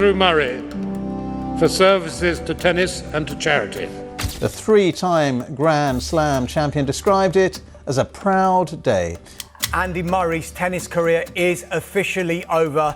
Andrew Murray for services to tennis and to charity. The three-time Grand Slam champion described it as a proud day. Andy Murray's tennis career is officially over.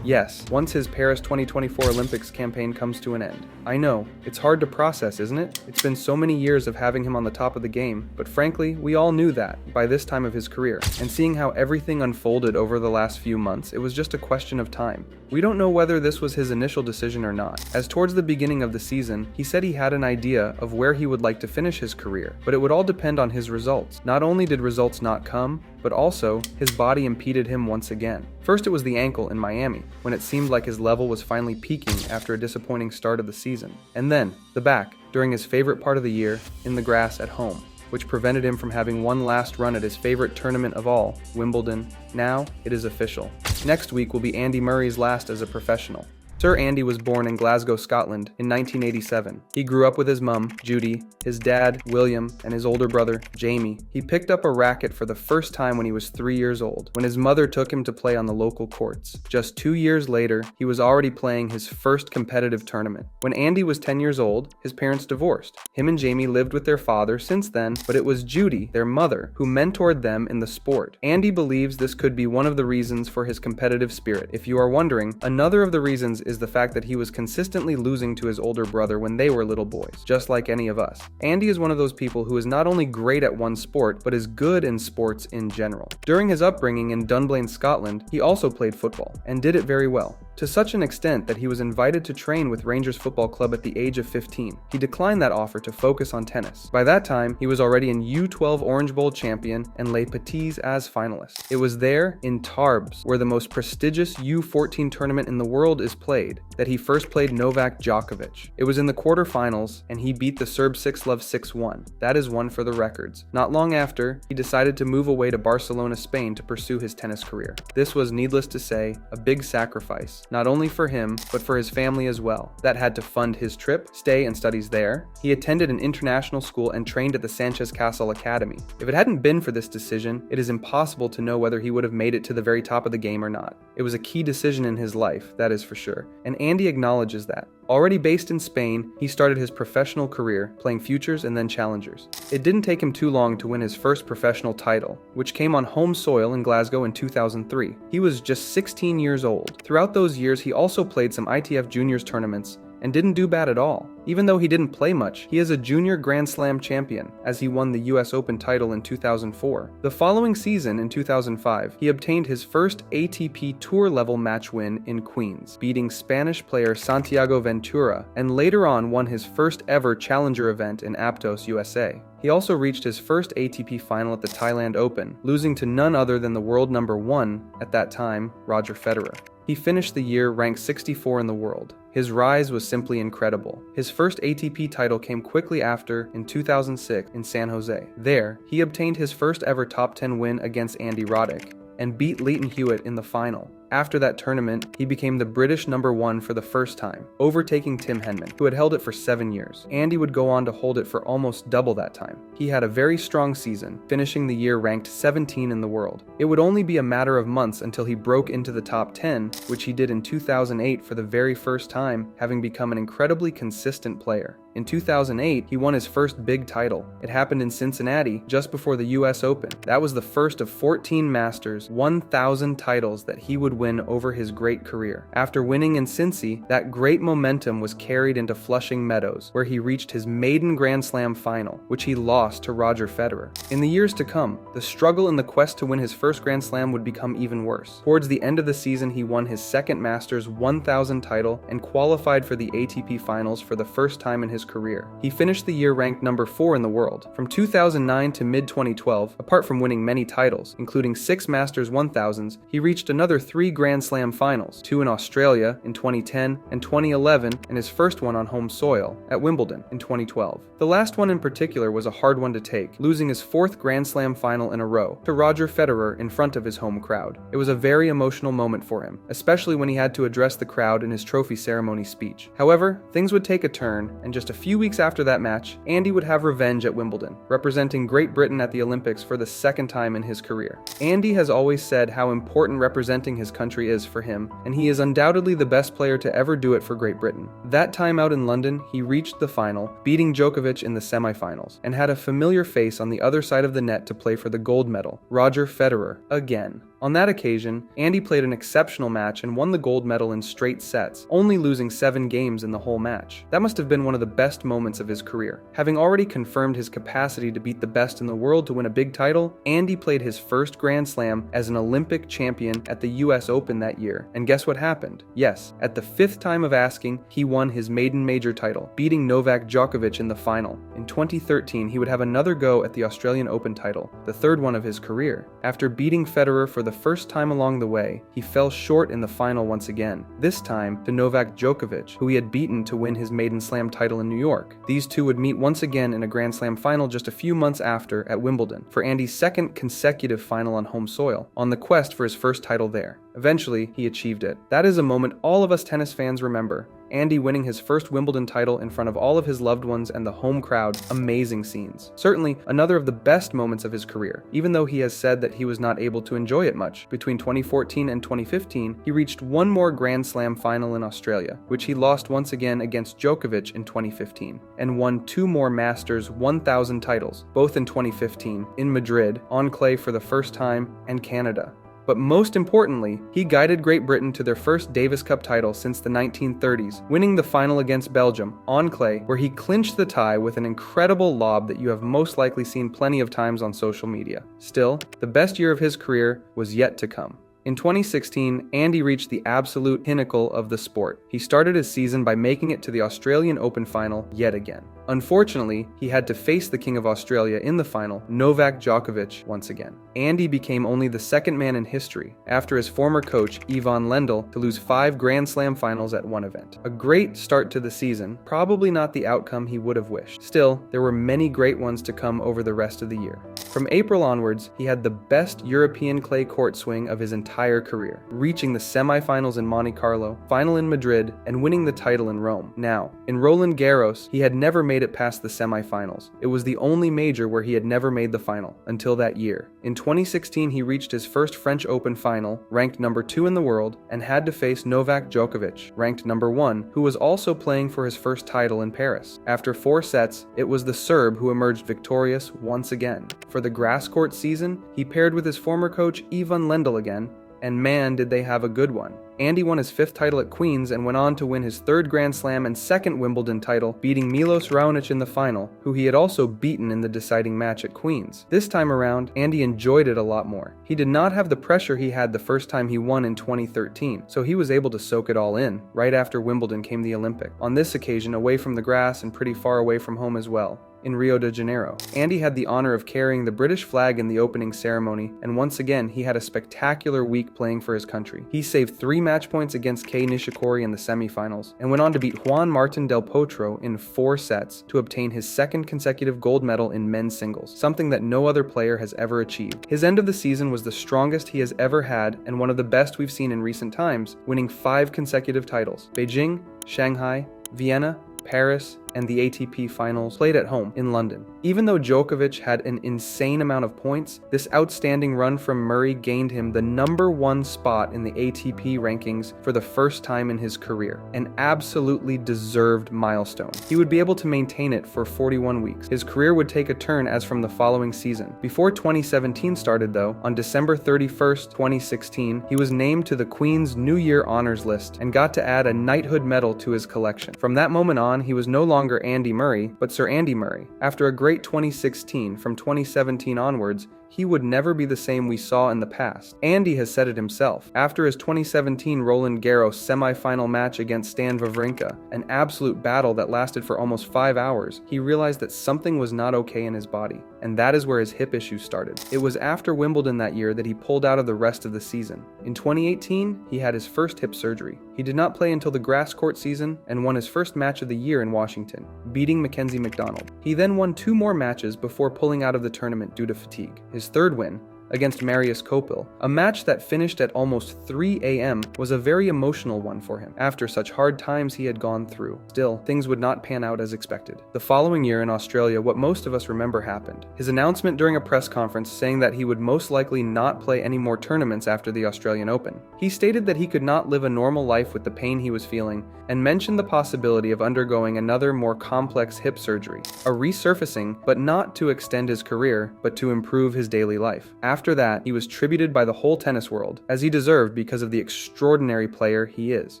Yes, once his Paris 2024 Olympics campaign comes to an end. I know, it's hard to process, isn't it? It's been so many years of having him on the top of the game, but frankly, we all knew that by this time of his career. And seeing how everything unfolded over the last few months, it was just a question of time. We don't know whether this was his initial decision or not, as towards the beginning of the season, he said he had an idea of where he would like to finish his career, but it would all depend on his results. Not only did results not come, but also, his body impeded him once again. First it was the ankle in Miami, when it seemed like his level was finally peaking after a disappointing start of the season. And then, the back, during his favorite part of the year, in the grass at home, which prevented him from having one last run at his favorite tournament of all, Wimbledon. Now, it is official. Next week will be Andy Murray's last as a professional. Sir Andy was born in Glasgow, Scotland in 1987. He grew up with his mum, Judy, his dad, William, and his older brother, Jamie. He picked up a racket for the first time when he was 3 years old, when his mother took him to play on the local courts. Just 2 years later, he was already playing his first competitive tournament. When Andy was 10 years old, his parents divorced. Him and Jamie lived with their father since then, but it was Judy, their mother, who mentored them in the sport. Andy believes this could be one of the reasons for his competitive spirit. If you are wondering, another of the reasons is the fact that he was consistently losing to his older brother when they were little boys, just like any of us. Andy is one of those people who is not only great at one sport, but is good in sports in general. During his upbringing in Dunblane, Scotland, he also played football, and did it very well, to such an extent that he was invited to train with Rangers Football Club at the age of 15. He declined that offer to focus on tennis. By that time, he was already an U12 Orange Bowl champion and Les Petits as finalist. It was there, in Tarbes, where the most prestigious U14 tournament in the world is played, that he first played Novak Djokovic. It was in the quarterfinals, and he beat the Serb Sixlov 6-1. That is one for the records. Not long after, he decided to move away to Barcelona, Spain to pursue his tennis career. This was, needless to say, a big sacrifice, not only for him, but for his family as well. That had to fund his trip, stay and studies there. He attended an international school and trained at the Sanchez Castle Academy. If it hadn't been for this decision, it is impossible to know whether he would have made it to the very top of the game or not. It was a key decision in his life, that is for sure. And Andy acknowledges that. Already based in Spain, he started his professional career, playing futures and then challengers. It didn't take him too long to win his first professional title, which came on home soil in Glasgow in 2003. He was just 16 years old. Throughout those years, he also played some ITF Juniors tournaments, and didn't do bad at all. Even though he didn't play much, he is a junior Grand Slam champion, as he won the US Open title in 2004. The following season, in 2005, he obtained his first ATP Tour level match win in Queens, beating Spanish player Santiago Ventura, and later on won his first ever challenger event in Aptos, USA. He also reached his first ATP final at the Thailand Open, losing to none other than the world number 1 at that time, Roger Federer. He finished the year ranked 64 in the world. His rise was simply incredible. His first ATP title came quickly after, in 2006, in San Jose. There, he obtained his first ever top 10 win against Andy Roddick, and beat Leighton Hewitt in the final. After that tournament, he became the British number 1 for the first time, overtaking Tim Henman, who had held it for 7 years. Andy would go on to hold it for almost double that time. He had a very strong season, finishing the year ranked 17 in the world. It would only be a matter of months until he broke into the top 10, which he did in 2008 for the very first time, having become an incredibly consistent player. In 2008, he won his first big title. It happened in Cincinnati, just before the US Open. That was the first of 14 Masters, 1,000 titles that he would win over his great career. After winning in Cincy, that great momentum was carried into Flushing Meadows, where he reached his maiden Grand Slam final, which he lost to Roger Federer. In the years to come, the struggle in the quest to win his first Grand Slam would become even worse. Towards the end of the season, he won his second Masters 1,000 title and qualified for the ATP Finals for the first time in his career. He finished the year ranked number 4 in the world. From 2009 to mid-2012, apart from winning many titles, including 6 Masters 1000s, he reached another 3 Grand Slam finals, 2 in Australia in 2010 and 2011, and his first one on home soil at Wimbledon in 2012. The last one in particular was a hard one to take, losing his 4th Grand Slam final in a row to Roger Federer in front of his home crowd. It was a very emotional moment for him, especially when he had to address the crowd in his trophy ceremony speech. However, things would take a turn, and just a few weeks after that match, Andy would have revenge at Wimbledon, representing Great Britain at the Olympics for the second time in his career. Andy has always said how important representing his country is for him, and he is undoubtedly the best player to ever do it for Great Britain. That time out in London, he reached the final, beating Djokovic in the semifinals, and had a familiar face on the other side of the net to play for the gold medal, Roger Federer, again. On that occasion, Andy played an exceptional match and won the gold medal in straight sets, only losing 7 games in the whole match. That must have been one of the best moments of his career. Having already confirmed his capacity to beat the best in the world to win a big title, Andy played his first Grand Slam as an Olympic champion at the US Open that year. And guess what happened? Yes, at the 5th time of asking, he won his maiden major title, beating Novak Djokovic in the final. In 2013, he would have another go at the Australian Open title, the 3rd one of his career. After beating Federer for the first time along the way, he fell short in the final once again, this time to Novak Djokovic, who he had beaten to win his maiden slam title in New York. These two would meet once again in a Grand Slam final just a few months after at Wimbledon, for Andy's second consecutive final on home soil, on the quest for his first title there. Eventually, he achieved it. That is a moment all of us tennis fans remember. Andy winning his first Wimbledon title in front of all of his loved ones and the home crowd, amazing scenes. Certainly, another of the best moments of his career, even though he has said that he was not able to enjoy it much. Between 2014 and 2015, he reached one more Grand Slam final in Australia, which he lost once again against Djokovic in 2015, and won 2 more Masters 1000 titles, both in 2015, in Madrid, on clay for the first time, and Canada. But most importantly, he guided Great Britain to their first Davis Cup title since the 1930s, winning the final against Belgium, on clay, where he clinched the tie with an incredible lob that you have most likely seen plenty of times on social media. Still, the best year of his career was yet to come. In 2016, Andy reached the absolute pinnacle of the sport. He started his season by making it to the Australian Open final yet again. Unfortunately, he had to face the King of Australia in the final, Novak Djokovic, once again. Andy became only the second man in history, after his former coach, Ivan Lendl, to lose 5 Grand Slam finals at one event. A great start to the season, probably not the outcome he would have wished. Still, there were many great ones to come over the rest of the year. From April onwards, he had the best European clay court swing of his entire career, reaching the semifinals in Monte Carlo, final in Madrid, and winning the title in Rome. Now, in Roland Garros, he had never made it past the semifinals. It was the only major where he had never made the final, until that year. In 2016, he reached his first French Open final, ranked number 2 in the world, and had to face Novak Djokovic, ranked number 1, who was also playing for his first title in Paris. After 4 sets, it was the Serb who emerged victorious once again. For the grass court season, he paired with his former coach Ivan Lendl again, and man did they have a good one. Andy won his 5th title at Queen's and went on to win his 3rd Grand Slam and 2nd Wimbledon title, beating Milos Raonic in the final, who he had also beaten in the deciding match at Queen's. This time around, Andy enjoyed it a lot more. He did not have the pressure he had the first time he won in 2013, so he was able to soak it all in. Right after Wimbledon came the Olympic. On this occasion, away from the grass and pretty far away from home as well. In Rio de Janeiro, Andy had the honor of carrying the British flag in the opening ceremony, and once again he had a spectacular week playing for his country. He saved 3 match points against Kei Nishikori in the semifinals, and went on to beat Juan Martín del Potro in 4 sets to obtain his 2nd consecutive gold medal in men's singles, something that no other player has ever achieved. His end of the season was the strongest he has ever had and one of the best we've seen in recent times, winning 5 consecutive titles: Beijing, Shanghai, Vienna, Paris, and the ATP finals played at home in London. Even though Djokovic had an insane amount of points, this outstanding run from Murray gained him the number 1 spot in the ATP rankings for the first time in his career, an absolutely deserved milestone. He would be able to maintain it for 41 weeks. His career would take a turn as from the following season. Before 2017 started though, on December 31st, 2016, he was named to the Queen's New Year honors list and got to add a knighthood medal to his collection. From that moment on, he was no longer Andy Murray, but Sir Andy Murray. After a great 2016, from 2017 onwards, he would never be the same we saw in the past. Andy has said it himself. After his 2017 Roland Garros semi-final match against Stan Wawrinka, an absolute battle that lasted for almost 5 hours, he realized that something was not okay in his body, and that is where his hip issues started. It was after Wimbledon that year that he pulled out of the rest of the season. In 2018, he had his first hip surgery. He did not play until the grass court season and won his first match of the year in Washington, beating Mackenzie McDonald. He then won 2 more matches before pulling out of the tournament due to fatigue. His 3rd win, against Marius Copil. A match that finished at almost 3 a.m. was a very emotional one for him, after such hard times he had gone through. Still, things would not pan out as expected. The following year in Australia, what most of us remember happened. His announcement during a press conference saying that he would most likely not play any more tournaments after the Australian Open. He stated that he could not live a normal life with the pain he was feeling, and mentioned the possibility of undergoing another more complex hip surgery, a resurfacing, but not to extend his career, but to improve his daily life. After that, he was tributed by the whole tennis world, as he deserved because of the extraordinary player he is.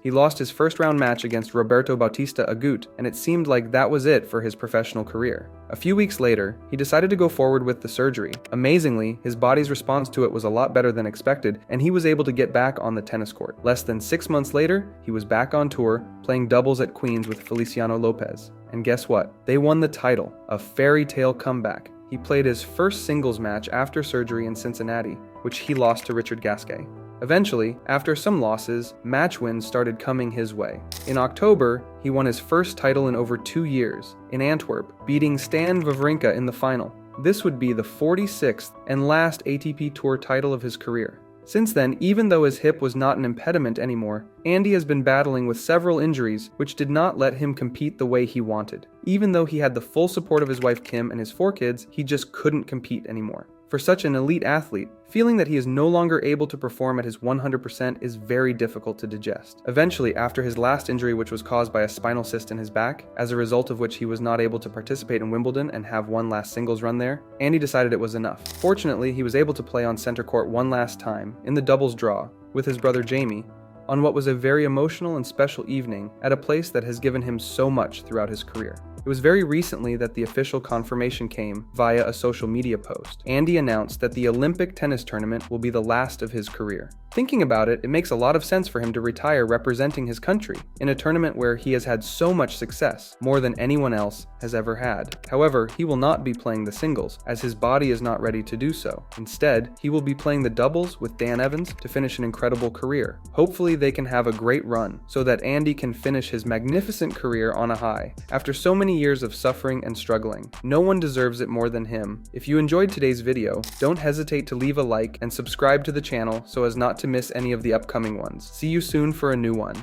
He lost his first round match against Roberto Bautista Agut, and it seemed like that was it for his professional career. A few weeks later, he decided to go forward with the surgery. Amazingly, his body's response to it was a lot better than expected, and he was able to get back on the tennis court. Less than 6 months later, he was back on tour, playing doubles at Queen's with Feliciano Lopez. And guess what? They won the title, a fairy tale comeback. He played his first singles match after surgery in Cincinnati, which he lost to Richard Gasquet. Eventually, after some losses, match wins started coming his way. In October, he won his first title in over 2 years, in Antwerp, beating Stan Wawrinka in the final. This would be the 46th and last ATP Tour title of his career. Since then, even though his hip was not an impediment anymore, Andy has been battling with several injuries which did not let him compete the way he wanted. Even though he had the full support of his wife Kim and his 4 kids, he just couldn't compete anymore. For such an elite athlete, feeling that he is no longer able to perform at his 100% is very difficult to digest. Eventually, after his last injury, which was caused by a spinal cyst in his back, as a result of which he was not able to participate in Wimbledon and have one last singles run there, Andy decided it was enough. Fortunately, he was able to play on center court one last time, in the doubles draw, with his brother Jamie, on what was a very emotional and special evening at a place that has given him so much throughout his career. It was very recently that the official confirmation came via a social media post. Andy announced that the Olympic tennis tournament will be the last of his career. Thinking about it, it makes a lot of sense for him to retire representing his country in a tournament where he has had so much success, more than anyone else has ever had. However, he will not be playing the singles, as his body is not ready to do so. Instead, he will be playing the doubles with Dan Evans to finish an incredible career. Hopefully they can have a great run, so that Andy can finish his magnificent career on a high. After so many years of suffering and struggling, no one deserves it more than him. If you enjoyed today's video, don't hesitate to leave a like and subscribe to the channel so as not to miss any of the upcoming ones. See you soon for a new one.